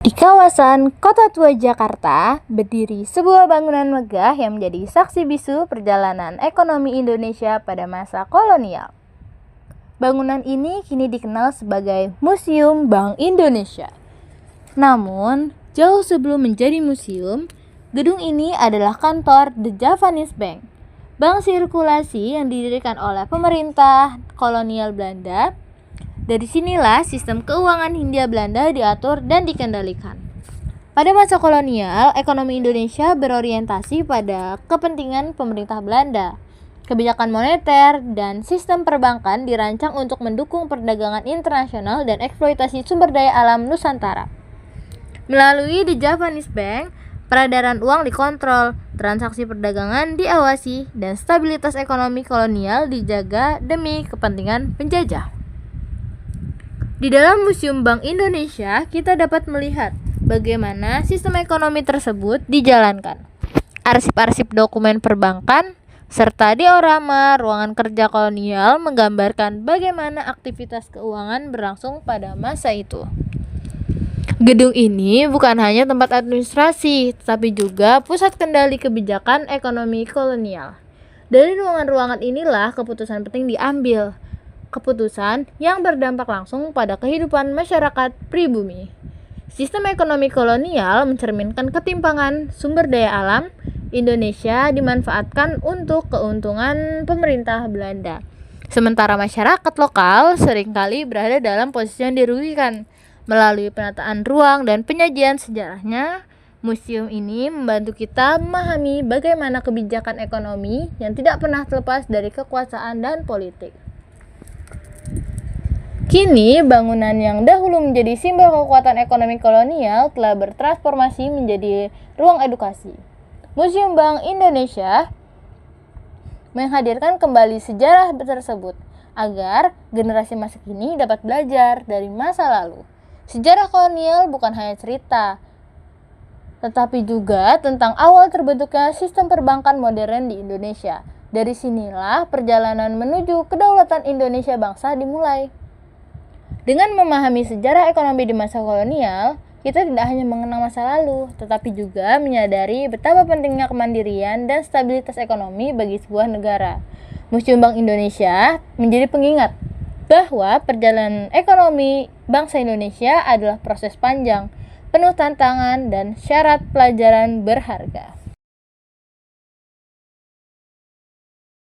Di kawasan Kota Tua Jakarta, berdiri sebuah bangunan megah yang menjadi saksi bisu perjalanan ekonomi Indonesia pada masa kolonial. Bangunan ini kini dikenal sebagai Museum Bank Indonesia. Namun, jauh sebelum menjadi museum, gedung ini adalah kantor The Javanese Bank, bank sirkulasi yang didirikan oleh pemerintah kolonial Belanda. Dari sinilah sistem keuangan Hindia Belanda diatur dan dikendalikan. Pada masa kolonial, ekonomi Indonesia berorientasi pada kepentingan pemerintah Belanda. Kebijakan moneter dan sistem perbankan dirancang untuk mendukung perdagangan internasional dan eksploitasi sumber daya alam Nusantara. Melalui The Javanese Bank, peredaran uang dikontrol, transaksi perdagangan diawasi, dan stabilitas ekonomi kolonial dijaga demi kepentingan penjajah. Di dalam Museum Bank Indonesia, kita dapat melihat bagaimana sistem ekonomi tersebut dijalankan. Arsip-arsip dokumen perbankan, serta diorama ruangan kerja kolonial menggambarkan bagaimana aktivitas keuangan berlangsung pada masa itu. Gedung ini bukan hanya tempat administrasi, tetapi juga pusat kendali kebijakan ekonomi kolonial. Dari ruangan-ruangan inilah keputusan penting diambil. Keputusan yang berdampak langsung pada kehidupan masyarakat pribumi. Sistem ekonomi kolonial mencerminkan ketimpangan sumber daya alam. Indonesia dimanfaatkan untuk keuntungan pemerintah Belanda. Sementara masyarakat lokal seringkali berada dalam posisi yang dirugikan. Melalui penataan ruang dan penyajian sejarahnya, museum ini membantu kita memahami bagaimana kebijakan ekonomi yang tidak pernah terlepas dari kekuasaan dan politik. Kini, bangunan yang dahulu menjadi simbol kekuatan ekonomi kolonial telah bertransformasi menjadi ruang edukasi. Museum Bank Indonesia menghadirkan kembali sejarah tersebut agar generasi masa kini dapat belajar dari masa lalu. Sejarah kolonial bukan hanya cerita, tetapi juga tentang awal terbentuknya sistem perbankan modern di Indonesia. Dari sinilah perjalanan menuju kedaulatan Indonesia bangsa dimulai. Dengan memahami sejarah ekonomi di masa kolonial, kita tidak hanya mengenang masa lalu, tetapi juga menyadari betapa pentingnya kemandirian dan stabilitas ekonomi bagi sebuah negara. Museum Bank Indonesia menjadi pengingat bahwa perjalanan ekonomi bangsa Indonesia adalah proses panjang, penuh tantangan dan syarat pelajaran berharga.